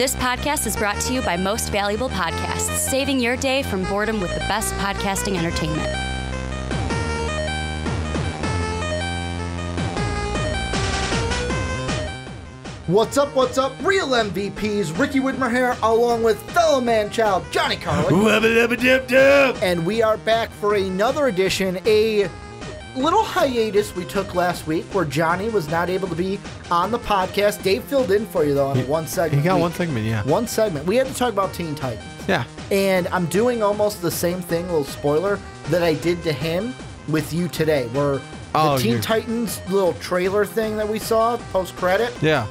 This podcast is brought to you by Most Valuable Podcasts, saving your day from boredom with the best podcasting entertainment. What's up, real MVPs? Ricky Widmer here, along with fellow man-child Johnny Karlic. And we are back for another edition, a little hiatus we took last week where Johnny was not able to be on the podcast. Dave filled in for you, though, on one segment. He got one segment, yeah. One segment. We had to talk about Teen Titans. Yeah. And I'm doing almost the same thing, little spoiler, that I did to him with you today, where the Teen Titans little trailer thing that we saw, post-credit. Yeah.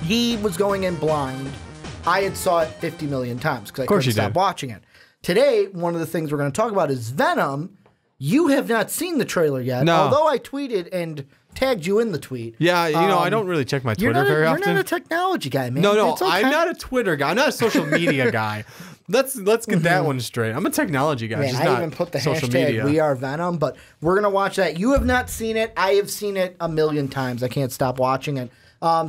He was going in blind. I had saw it 50 million times because I couldn't stop watching it. Today, one of the things we're going to talk about is Venom. You have not seen the trailer yet, although I tweeted and tagged you in the tweet. Yeah, you know, I don't really check my Twitter very often. You're not a technology guy, man. No, It's okay. I'm not a Twitter guy. I'm not a social media guy. Let's get that one straight. I'm a technology guy. Man, I even put the hashtag We Are Venom, but we're going to watch that. You have not seen it. I have seen it a million times. I can't stop watching it.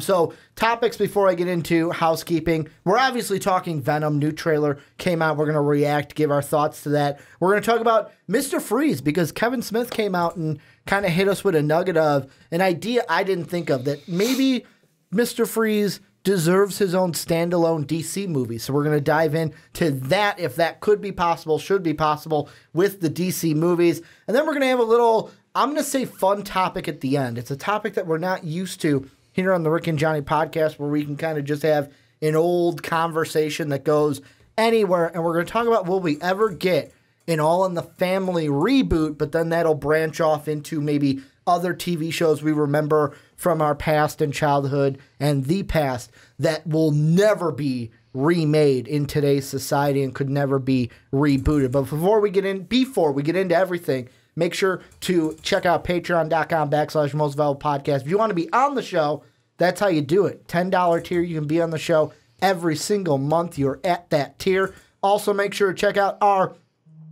So topics before I get into housekeeping. We're obviously talking Venom. New trailer came out. We're going to react, give our thoughts to that. We're going to talk about Mr. Freeze because Kevin Smith came out and kind of hit us with a nugget of an idea I didn't think of, that maybe Mr. Freeze deserves his own standalone DC movie. So we're going to dive into that, if that could be possible, should be possible with the DC movies. And then we're going to have a little, I'm going to say, fun topic at the end. It's a topic that we're not used to here on the Rick and Johnny podcast, where we can kind of just have an old conversation that goes anywhere. And we're going to talk about, will we ever get an All in the Family reboot, but then that'll branch off into maybe other TV shows we remember from our past and childhood and the past that will never be remade in today's society and could never be rebooted. But before we get into everything, make sure to check out patreon.com/Most Valuable Podcast. If you want to be on the show, that's how you do it. $10 tier, you can be on the show every single month. You're at that tier. Also, make sure to check out our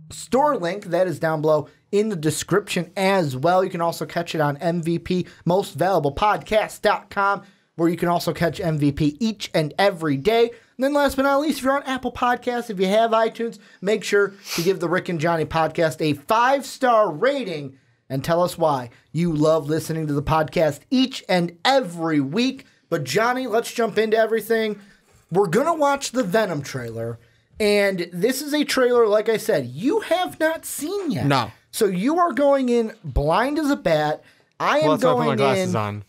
store link. That is down below in the description as well. You can also catch it on MVP, mostvaluablepodcast.com, where you can also catch MVP each and every day. And then last but not least, if you're on Apple Podcasts, if you have iTunes, make sure to give the Rick and Johnny podcast a 5-star rating and tell us why you love listening to the podcast each and every week. But Johnny, let's jump into everything. We're going to watch the Venom trailer. And this is a trailer, like I said, you have not seen yet. No. So you are going in blind as a bat. I am going my glasses on.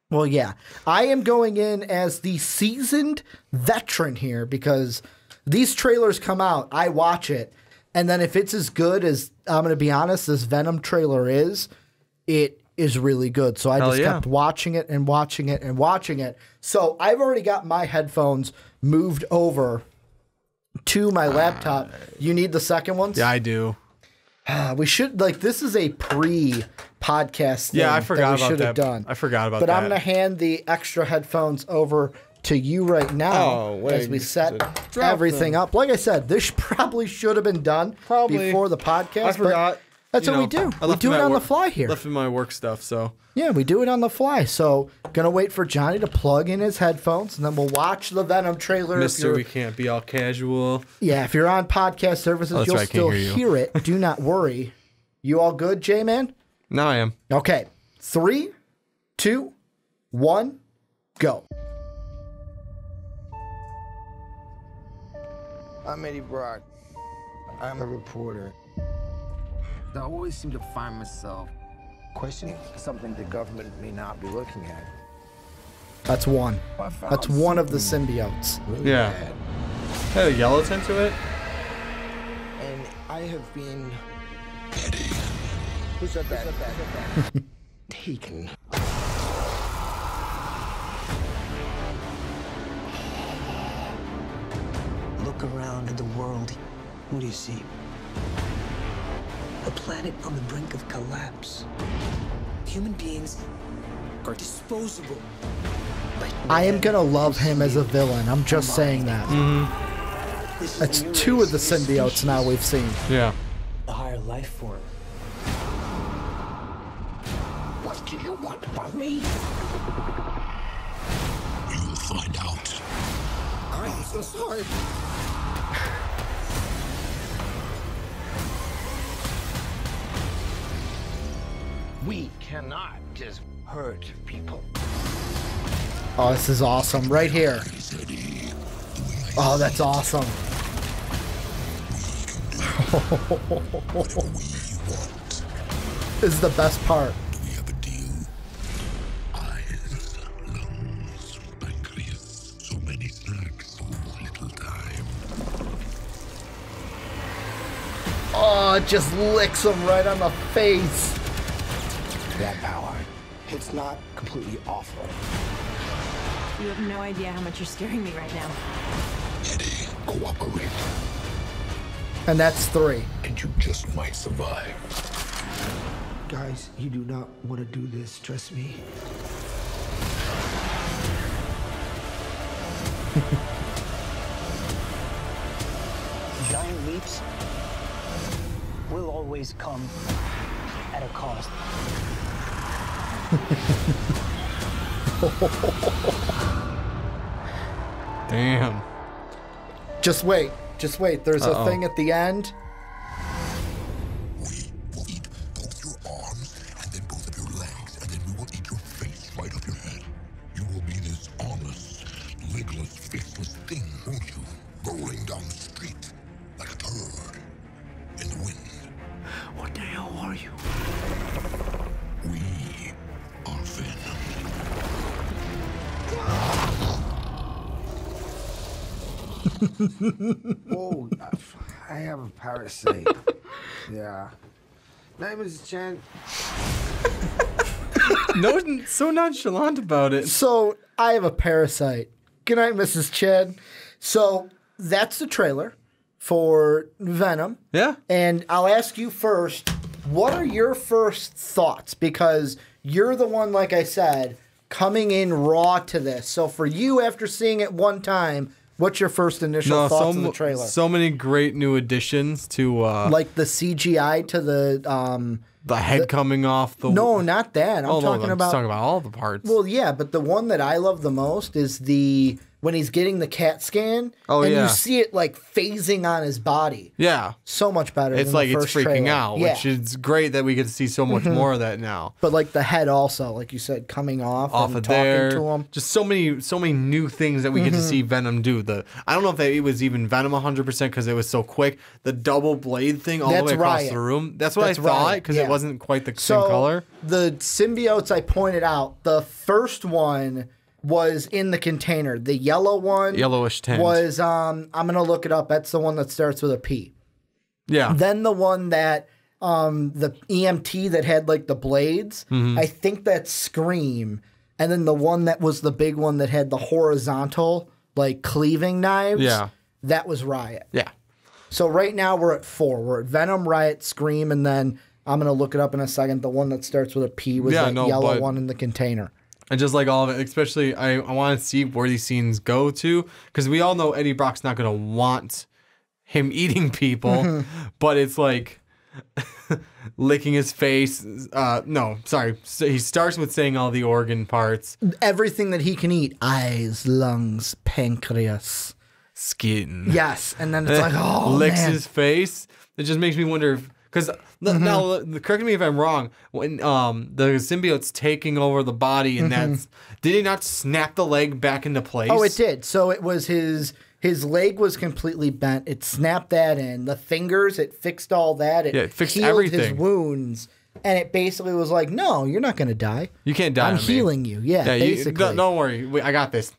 Well, yeah. I am going in as the seasoned veteran here because these trailers come out, I watch it, and then if it's as good as, I'm going to be honest, this Venom trailer is, it is really good. So I just kept watching it and watching it and watching it. So I've already got my headphones moved over to my laptop. You need the second ones? Yeah, I do. We should, this is a pre-podcast thing. Yeah, I forgot about that. Done. I forgot about but that. I'm going to hand the extra headphones over to you right now as we set everything up. Like I said, this probably should have been done before the podcast. I forgot. That's what we do. We do it on the fly here. Left in my work stuff, so. Yeah, we do it on the fly. So, going to wait for Johnny to plug in his headphones, and then we'll watch the Venom trailer. Mister, we can't be all casual. Yeah, if you're on podcast services, you'll still hear it. Do not worry. You all good, J-Man? No, I am. Okay. 3, 2, 1, go. I'm Eddie Brock. I'm a reporter. I always seem to find myself questioning something the government may not be looking at. That's one. That's one of the symbiotes. Really bad. Had a yellow tint to it. And I have been... Eddie. Who said that? Taken. Look around at the world. What do you see? A planet on the brink of collapse. Human beings are disposable. I am gonna love him as a villain. I'm just saying that. That's two of the symbiotes now we've seen. Yeah. A higher life form. What do you want from me? You'll find out. I'm so sorry. We cannot just hurt people. Oh, this is awesome. Right here. Oh, that's awesome. This is the best part. We have a deal. Eyes, lungs, pancreas, so many snacks, so little time. Oh, it just licks him right on the face. That power, it's not completely awful. You have no idea how much you're scaring me right now. Eddie, cooperate, And that's 3. and you just might survive. Guys, you do not want to do this, trust me. Giant leaps will always come at a cost. Damn. Just wait. Just wait. There's a thing at the end. We will eat both your arms and then both of your legs, and then we will eat your face right up your head. You will be this armless, legless, faceless thing, won't you? Rolling down the street like a turd in the wind. What the hell are you? We are Venom. Oh, I have a parasite. Yeah. Name is Chen. No, so nonchalant about it. So I have a parasite. Good night, Mrs. Chad. So that's the trailer for Venom. Yeah. And I'll ask you first, what are your first thoughts? Because you're the one, like I said, coming in raw to this. So for you, after seeing it one time, what's your first initial thoughts of the trailer? So many great new additions to Like the CGI to the head coming off the. No, not that. I'm talking about. talking about all the parts. Well, yeah, but the one that I love the most is when he's getting the CAT scan. Oh, and yeah. you see it like phasing on his body. Yeah. So much better. It's than like the it's first freaking trailer. out, Yeah. which is great that we get to see so much more of that now. But like the head also, like you said, coming off and Of talking there, to him. just so many new things that we get to see Venom do. I don't know if it was even Venom 100% because it was so quick. The double blade thing all the That's way across Riot. the room. That's what That's I thought Riot, because yeah. it wasn't quite the So same color. the symbiotes I pointed out, the first one was in the container. The yellow one, Yellowish tint. was I'm gonna look it up. That's the one that starts with a P. Yeah. Then the one that the EMT that had like the blades, Mm-hmm. I think that's Scream. And then the one that was the big one that had the horizontal like cleaving knives, Yeah. that was Riot. Yeah. So right now we're at 4. We're at Venom, Riot, Scream, and then I'm gonna look it up in a second. The one that starts with a P was that yellow one in the container. And just like all of it, especially I want to see where these scenes go to because we all know Eddie Brock's not going to want him eating people, but it's like licking his face. No, sorry. So he starts with saying all the organ parts. Everything that he can eat: eyes, lungs, pancreas. Skin. Yes, and then it's like, oh, licks man. his face. It just makes me wonder if, because now correct me if I'm wrong. When the symbiote's taking over the body, and that's did he not snap the leg back into place? Oh, it did. So it was his leg was completely bent. It snapped that in. The fingers, it fixed all that. It fixed healed his everything. wounds. And it basically was like, no, you're not going to die. You can't die. I'm on me. healing you. Yeah, basically. Don't worry. I got this.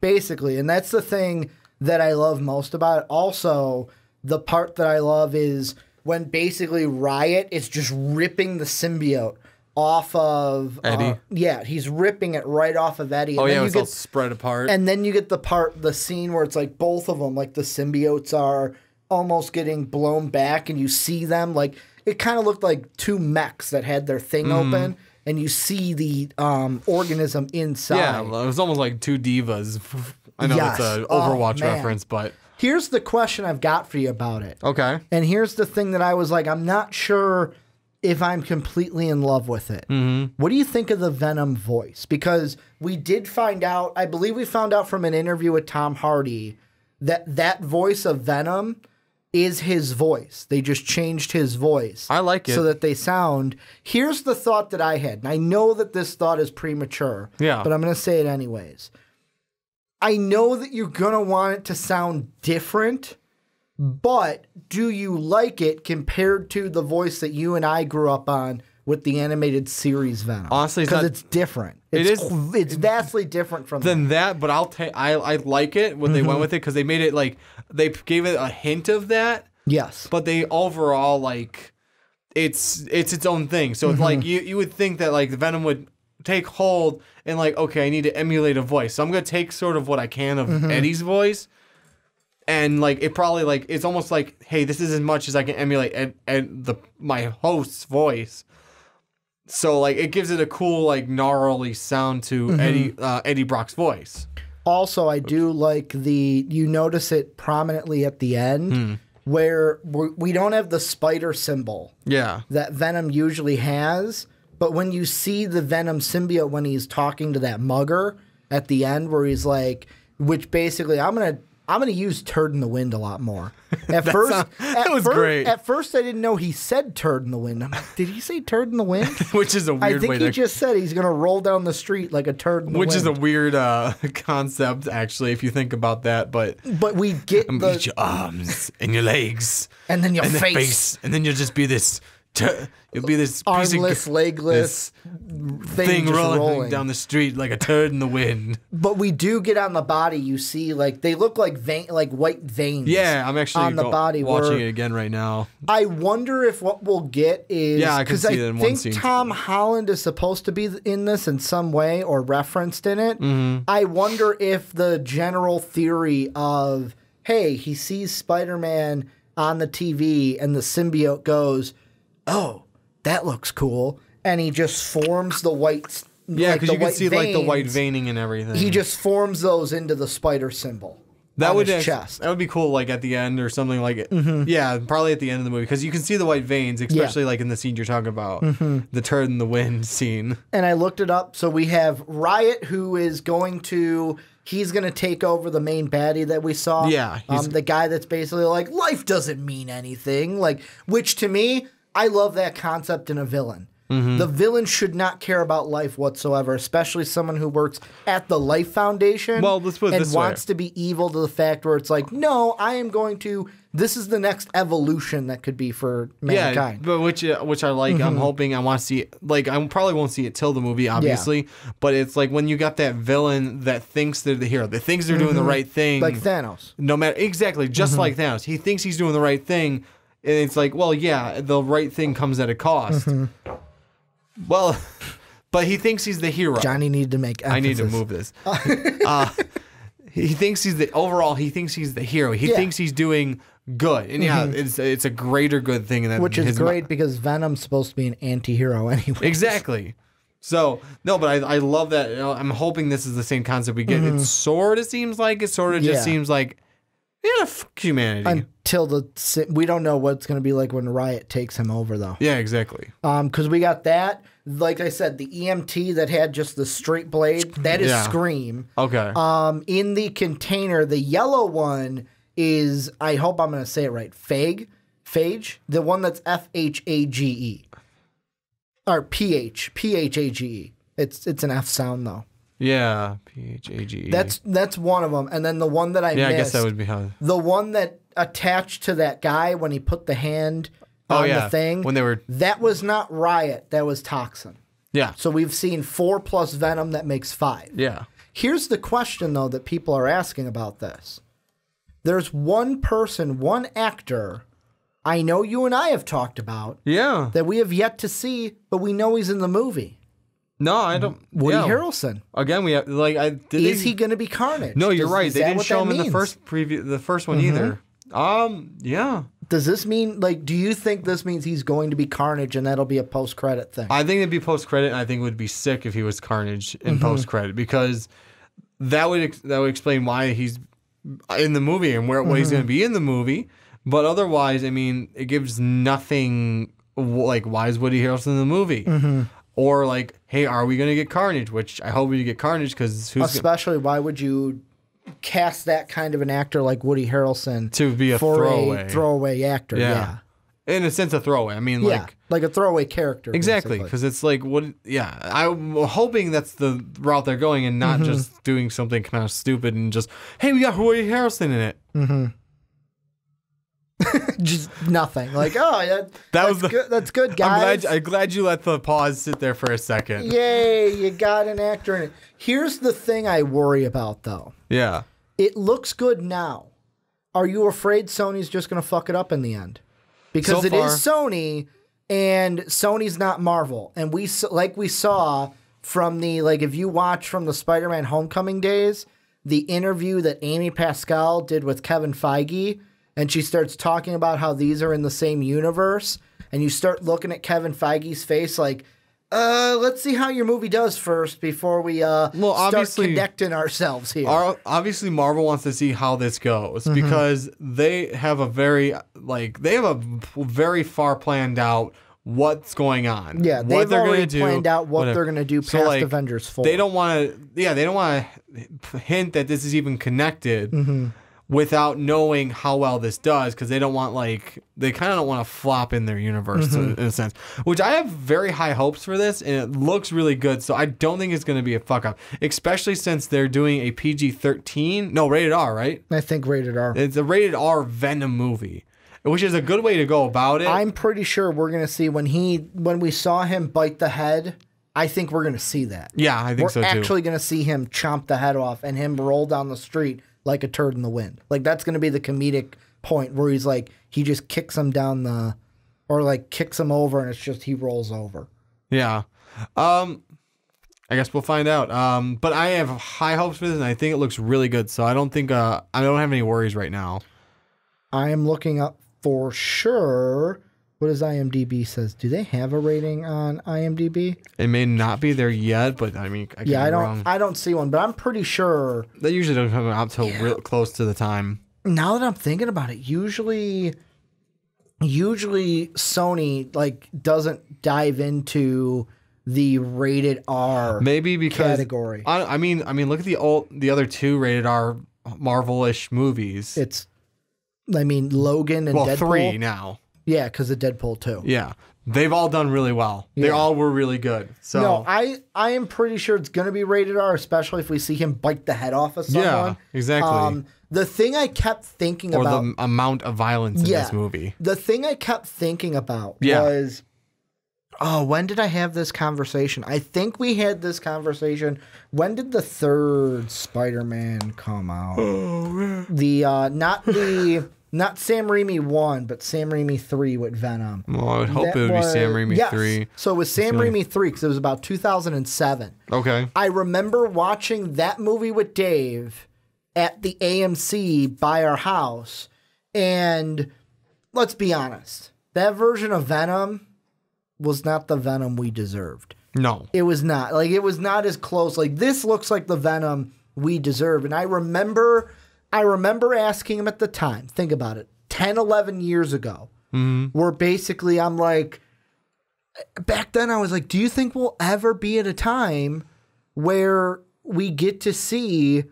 Basically. And that's the thing that I love most about it. Also, the part that I love is when basically Riot is just ripping the symbiote off of Eddie? Yeah, he's ripping it right off of Eddie. Oh, and yeah, then it's all spread apart. And then you get the scene where it's like both of them, like the symbiotes are almost getting blown back, and you see them like it kind of looked like two mechs that had their thing open, and you see the organism inside. Yeah, it was almost like two divas. I know Yes. it's an Oh, Overwatch man. reference, but Here's the question I've got for you about it. okay. And here's the thing that I was like, I'm not sure if I'm completely in love with it. What do you think of the Venom voice? Because we did find out, I believe we found out from an interview with Tom Hardy that voice of Venom is his voice. They just changed his voice. I like it. So that they sound. Here's the thought that I had, and I know that this thought is premature, but I'm going to say it anyways. I know that you're going to want it to sound different, but do you like it compared to the voice that you and I grew up on with the animated series Venom? Honestly, because it's different. It's vastly different from that. But I like it when they went with it because they made it like they gave it a hint of that. Yes, but they overall like it's its own thing. So it's like you would think that like the Venom would take hold and like, okay, I need to emulate a voice, so I'm gonna take sort of what I can of Eddie's voice. And like it probably like it's almost like, hey, this is as much as I can emulate my host's voice. So like it gives it a cool like gnarly sound to Eddie Brock's voice. Also, I do like you notice it prominently at the end where we don't have the spider symbol. That Venom usually has, but when you see the Venom symbiote when he's talking to that mugger at the end, where he's like, which basically I'm gonna use "turd in the wind" a lot more. That was great. At first, I didn't know he said "turd in the wind." I'm like, did he say "turd in the wind"? Which is a weird way. I think he just said he's gonna roll down the street like a turd in the wind. Which is a weird concept, actually, if you think about that. But we get eat your arms and your legs, and then your face, and then you'll just be this. You'll be this armless, legless thing rolling down the street like a turd in the wind. But we do get on the body. You see, like they look like white veins. Yeah, I'm actually on the body watching it again right now. I wonder if what we'll get is because I think Tom Holland is supposed to be in this in some way or referenced in it. I wonder if the general theory of he sees Spider-Man on the TV and the symbiote goes, oh, that looks cool. And he just forms the white. Yeah, because you can see like the white veining and everything. He just forms those into the spider symbol. That on would his chest. That would be cool, like at the end or something like it. Yeah, probably at the end of the movie because you can see the white veins, especially like in the scene you're talking about, the turd in the wind scene. And I looked it up. So we have Riot, who is going to. He's going to take over the main baddie that we saw. Yeah, the guy that's basically like life doesn't mean anything. Like, which to me. I love that concept in a villain. The villain should not care about life whatsoever, especially someone who works at the Life Foundation and wants to be evil to the fact where it's like, no, I am going to. This is the next evolution that could be for mankind. Yeah, but which I like. I'm hoping I want to see it. Like I probably won't see it till the movie, obviously. But it's like when you got that villain that thinks they're the hero, that thinks they're doing the right thing, like Thanos. No matter just like Thanos, he thinks he's doing the right thing. And it's like, well, yeah, the right thing comes at a cost. Well, but he thinks he's the hero. Johnny needed to make emphasis. I need to move this. He thinks he thinks he's the hero. He thinks he's doing good. And it's a greater good thing. Which is great because Venom's supposed to be an anti-hero anyway. Exactly. So, no, but I love that. I'm hoping this is the same concept we get. It sort of seems like it sort of just seems like, yeah, fuck humanity. Until we don't know what it's going to be like when Riot takes him over, though. Yeah, exactly. Because we got that. Like I said, the EMT that had just the straight blade, that is Scream. Okay. In the container, the yellow one is, I hope I'm going to say it right, Phage. The one that's Phage. Or Phage. It's an F sound, though. Yeah, Phage. That's one of them. And then the one that I missed. I guess that would be how. The one that attached to that guy when he put the hand on the thing. When they were. That was not Riot. That was Toxin. Yeah. So we've seen 4 plus Venom. That makes 5. Yeah. Here's the question, though, that people are asking about this. There's one person, one actor, I know you and I have talked about. Yeah. That we have yet to see, but we know he's in the movie. No, I don't. Woody Harrelson. Again, we have Is he going to be Carnage? No, you're right. They didn't show him in the first preview, the first one either. Yeah. Does this mean do you think this means he's going to be Carnage and that'll be a post-credit thing? I think it'd be post-credit, and I think it would be sick if he was Carnage in post-credit because that would explain why he's in the movie and what he's going to be in the movie. But otherwise, I mean, it gives nothing like, why is Woody Harrelson in the movie? Or like, hey, are we gonna get Carnage? Which I hope we get Carnage because especially why would you cast that kind of an actor like Woody Harrelson to be a throwaway actor? Yeah. In a sense, a throwaway. I mean, like a throwaway character. Exactly, because it's like what? Yeah, I'm hoping that's the route they're going, and not just doing something kind of stupid and just, hey, we got Woody Harrelson in it. Just nothing. Like, oh, that's good. That's good, guys. I'm glad you let the pause sit there for a second. Yay, you got an actor in it. Here's the thing I worry about, though. Yeah. It looks good now. Are you afraid Sony's just going to fuck it up in the end? Because so it is Sony, and Sony's not Marvel. And we saw from the, like, if you watch from the Spider-Man Homecoming days, the interview that Amy Pascal did with Kevin Feige, and she starts talking about how these are in the same universe, and you start looking at Kevin Feige's face like, let's see how your movie does first before we start connecting ourselves here. Obviously, Marvel wants to see how this goes because they have a very far planned out what's going on. Yeah, they've already planned out what they're going to do past Avengers 4. They don't want to hint that this is even connected. Without knowing how well this does, because they don't want they kind of don't want to flop in their universe in a sense. Which I have very high hopes for this, and it looks really good. So I don't think it's going to be a fuck up, especially since they're doing a PG-13, no, rated R, right? I think rated R. It's a rated R Venom movie, which is a good way to go about it. I'm pretty sure we're going to see when we saw him bite the head. I think we're going to see that. Yeah, I think so too. We're actually going to see him chomp the head off and him roll down the street like a turd in the wind. Like, that's going to be the comedic point where he's like, he just kicks him down kicks him over, and it's just he rolls over. Yeah. I guess we'll find out. But I have high hopes for this, and I think it looks really good. So I don't think, I don't have any worries right now. I am looking up for sure. What does IMDb says? Do they have a rating on IMDb? It may not be there yet, but I mean, I don't see one, but I'm pretty sure they usually don't come out till real close to the time. Now that I'm thinking about it, usually Sony doesn't dive into the rated R maybe because category. I mean, look at the other two rated R Marvel-ish movies. Logan and Deadpool. 3 now. Yeah, because of Deadpool 2. Yeah. They've all done really well. They all were really good. So no, I am pretty sure it's going to be rated R, especially if we see him bite the head off of someone. Yeah, exactly. The thing I kept thinking about... Or the amount of violence in this movie. The thing I kept thinking about was... Oh, when did I have this conversation? I think we had this conversation. When did the third Spider-Man come out? Oh, man. Not Sam Raimi 1, but Sam Raimi 3 with Venom. Well, I would hope it would be Sam Raimi 3. So it was Sam Raimi 3 because it was about 2007. Okay. I remember watching that movie with Dave at the AMC by our house. And let's be honest, that version of Venom was not the Venom we deserved. No. It was not. It was not as close. This looks like the Venom we deserve. And I remember asking him at the time, think about it, 10, 11 years ago, where basically I'm like, back then I was like, do you think we'll ever be at a time where we get to see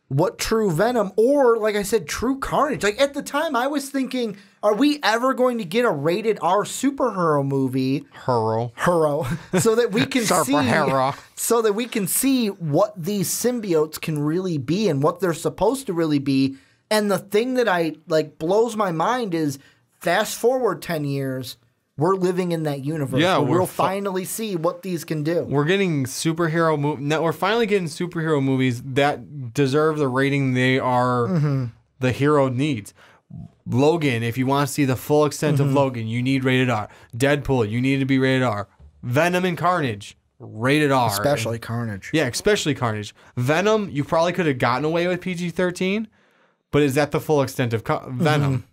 what true Venom or, like I said, true Carnage? At the time I was thinking, are we ever going to get a rated R superhero movie? So that we can so that we can see what these symbiotes can really be and what they're supposed to really be. And the thing that blows my mind is, fast forward 10 years, we're living in that universe. Yeah, we'll finally see what these can do. We're getting superhero now we're finally getting superhero movies that deserve the rating they are the hero needs. Logan, if you want to see the full extent of Logan, you need rated R. Deadpool, you need to be rated R. Venom and Carnage, rated R. Especially Carnage. Yeah, especially Carnage. Venom, you probably could have gotten away with PG-13, but is that the full extent of Venom?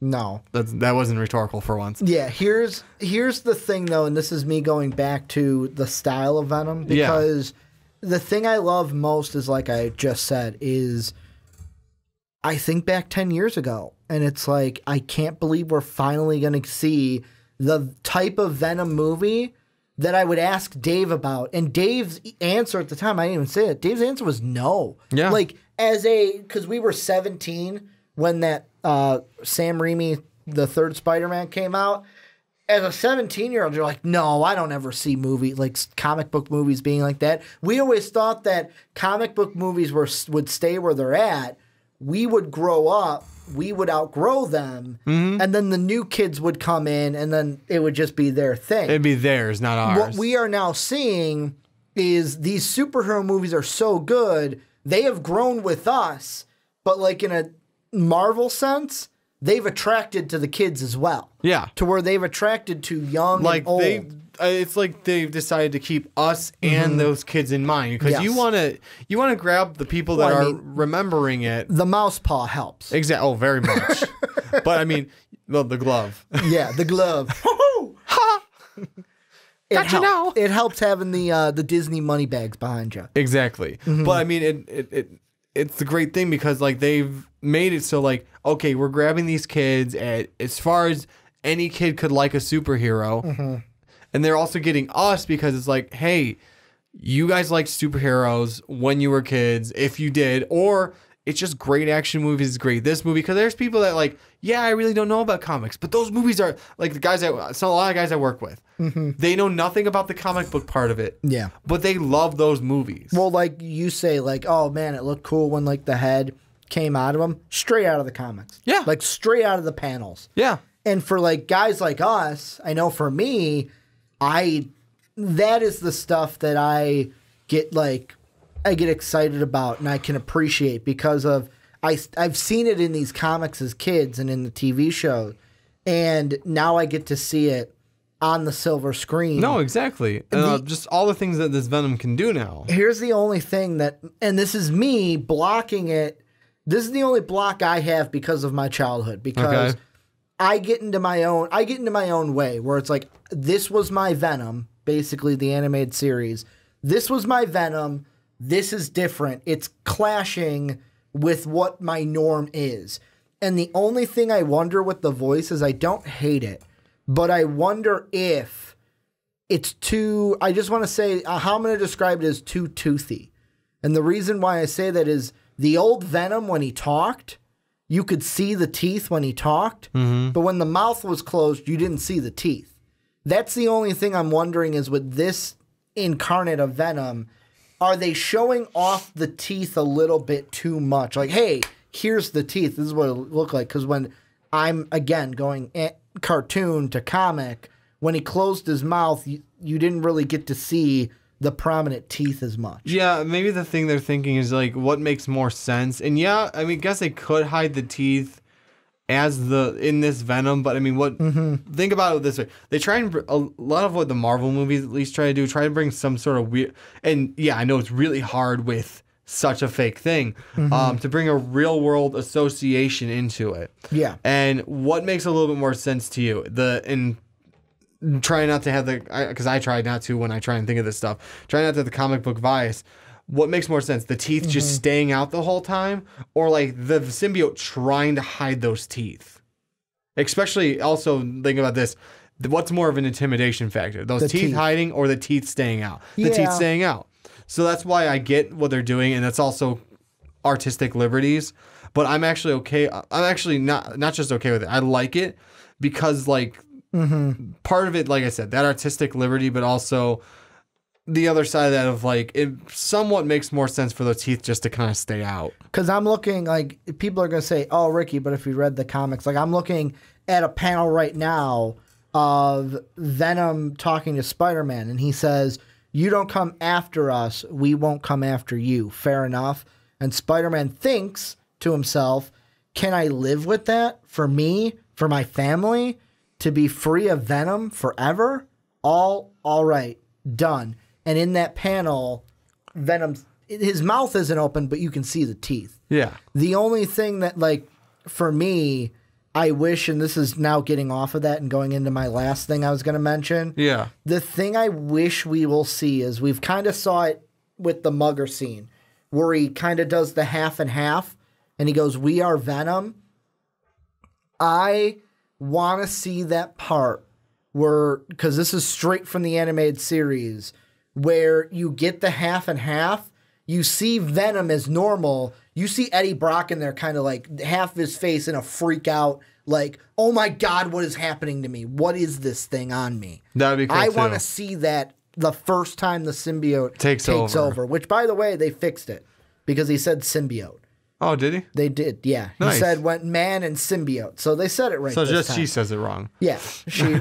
No. That wasn't rhetorical for once. Yeah, here's the thing, though, and this is me going back to the style of Venom, because the thing I love most is, like I just said, is I think back 10 years ago, and it's like, I can't believe we're finally going to see the type of Venom movie that I would ask Dave about. And Dave's answer at the time, I didn't even say it. Dave's answer was no. Yeah. Like, because we were 17 when that Sam Raimi, the third Spider-Man came out. As a 17-year-old, you're like, no, I don't ever see comic book movies being like that. We always thought that comic book movies would stay where they're at. We would grow up, we would outgrow them, and then the new kids would come in, and then it would just be their thing. It'd be theirs, not ours. What we are now seeing is these superhero movies are so good, they have grown with us, but like in a Marvel sense, they've attracted to the kids as well. Yeah. To where they've attracted to young and old. It's like they've decided to keep us and those kids in mind because you want to grab the people that are remembering it. The mouse paw helps. Exactly. Oh, very much. But I mean, well, the glove. Yeah, the glove. It helps having the Disney money bags behind you. Exactly. But I mean, it's the great thing because like they've made it so like, okay, we're grabbing these kids as far as any kid could like a superhero. And they're also getting us because it's like, hey, you guys liked superheroes when you were kids, if you did, or it's just great action movies, great this movie. Because there's people that like, yeah, I really don't know about comics, but those movies are like a lot of guys I work with. They know nothing about the comic book part of it. Yeah. But they love those movies. Well, like you say, like, oh man, it looked cool when like the head came out of them, straight out of the comics. Yeah. Like straight out of the panels. Yeah. And for like guys like us, I know for me, that is the stuff that I get excited about and I can appreciate because of I've seen it in these comics as kids and in the TV show, and now I get to see it on the silver screen. No, exactly. Just all the things that this Venom can do now. Here's the only thing and this is me blocking it. This is the only block I have because of my childhood because I get into my own way where it's like, this was my Venom, basically the animated series. This was my Venom. This is different. It's clashing with what my norm is. And the only thing I wonder with the voice is I don't hate it, but I wonder if it's too, I just want to say how I'm going to describe it as too toothy. And the reason why I say that is the old Venom, when he talked, you could see the teeth when he talked, but when the mouth was closed, you didn't see the teeth. That's the only thing I'm wondering is with this incarnate of Venom, are they showing off the teeth a little bit too much? Like, hey, here's the teeth. This is what it looked like. Because when I'm, again, going cartoon to comic, when he closed his mouth, you didn't really get to see the prominent teeth as much. Yeah, maybe the thing they're thinking is like, what makes more sense? And yeah, I mean, I guess they could hide the teeth in this Venom, but I mean, think about it this way. They try and a lot of what the Marvel movies at least try to bring some sort of weird, and yeah, I know it's really hard with such a fake thing, to bring a real world association into it. Yeah. And what makes a little bit more sense to you? Try not to have because I try not to when I try and think of this stuff. Try not to have the comic book bias. What makes more sense? The teeth just staying out the whole time, or like the symbiote trying to hide those teeth? Especially also think about this. What's more of an intimidation factor? Those teeth hiding or the teeth staying out? The teeth staying out. So that's why I get what they're doing, and that's also artistic liberties. But I'm actually okay. I'm actually not just okay with it. I like it because like part of it, like I said, that artistic liberty, but also the other side of that of like it somewhat makes more sense for the teeth just to kind of stay out. Because I'm looking like people are gonna say, "Oh, Ricky," but if you read the comics, like I'm looking at a panel right now of Venom talking to Spider-Man, and he says, "You don't come after us, we won't come after you." Fair enough. And Spider-Man thinks to himself, "Can I live with that for me, for my family, to be free of Venom forever?" All right, done. And in that panel, Venom's his mouth isn't open, but you can see the teeth. Yeah. The only thing that, like, for me, I wish, and this is now getting off of that and going into my last thing I was going to mention. Yeah. The thing I wish we will see is we've kind of saw it with the Mugger scene where he kind of does the half and half and he goes, "We are Venom." I want to see that part where, because this is straight from the animated series, where you get the half and half. You see Venom as normal. You see Eddie Brock in there kind of like half of his face in a freak out, like, oh my God, what is happening to me? What is this thing on me? That'd be cool I too. want to see that the first time the symbiote takes over. Which, by the way, they fixed it because he said symbiote. Oh, did he? They did, yeah. Nice. He said went man and symbiote. So they said it right So this just time. she says it wrong. Yeah.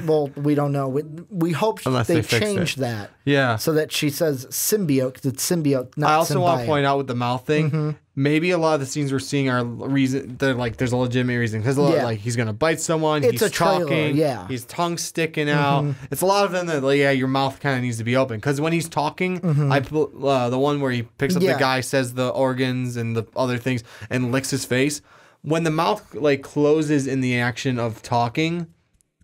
Well, we don't know. We hope Unless they they fix change it. that. Yeah. So that she says symbiote because it's symbiote, not I also want to symbiote. point out with the mouth thing, maybe a lot of the scenes we're seeing are reason. They're like, there's a legitimate reason because like he's gonna bite someone. It's he's a trailer, talking. yeah. His tongue sticking out. It's a lot of them that like, your mouth kind of needs to be open because when he's talking, the one where he picks up the guy, says the organs and the other things, and licks his face. When the mouth like closes in the action of talking,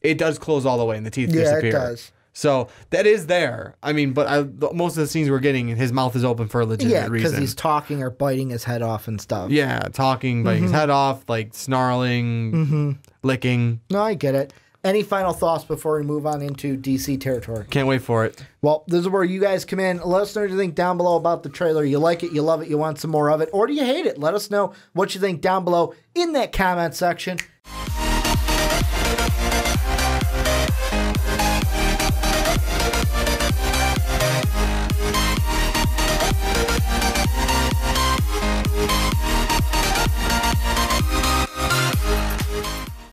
it does close all the way and the teeth disappear. Yeah, it does. So that is there. I mean, but most of the scenes we're getting, his mouth is open for a legitimate reason. because he's talking or biting his head off and stuff. Yeah, talking, biting his head off, like snarling, licking. No, I get it. Any final thoughts before we move on into DC territory? Can't wait for it. Well, this is where you guys come in. Let us know what you think down below about the trailer. You like it, you love it, you want some more of it, or do you hate it? Let us know what you think down below in that comment section.